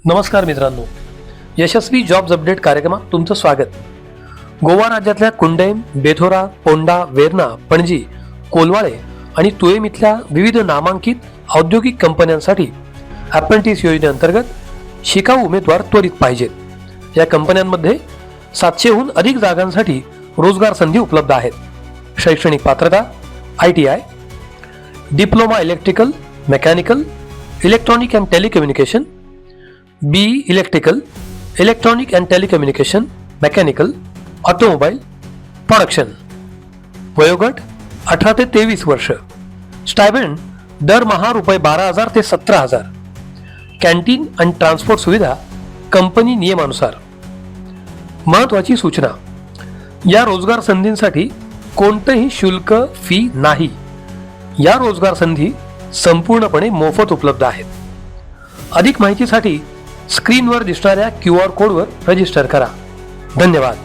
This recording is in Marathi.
नमस्कार मित्रांनो, यशस्वी जॉब्स अपडेट कार्यक्रमात तुमचं स्वागत. गोवा राज्यातल्या कुंडेम, बेथोरा, पोंडा, वेर्ना, पणजी, कोलवाळे आणि तुएम इथल्या विविध नामांकित औद्योगिक कंपन्यांसाठी अप्रेंटिस योजनेअंतर्गत शिकाऊ उमेदवार त्वरित पाहिजेत. या कंपन्यांमध्ये 700हून अधिक जागांसाठी रोजगार संधी उपलब्ध आहेत. शैक्षणिक पात्रता ITI, diploma electrical, mechanical, electronic and telecommunication, BE electrical, electronic and telecommunication, mechanical, automobile, production. वयोगट 18 ते 23 वर्ष. स्टायपेंड दरमहा ₹12,000 ते 17,000. कॅन्टीन आणि ट्रान्सपोर्ट सुविधा कंपनी नियमानुसार. महत्त्वाची सूचना: या रोजगार संधींसाठी कोणतेही शुल्क फी नाही. या रोजगार संधी संपूर्णपणे मोफत उपलब्ध आहेत. अधिक माहितीसाठी स्क्रीनवर दिसणाऱ्या QR कोडवर रजिस्टर करा. धन्यवाद.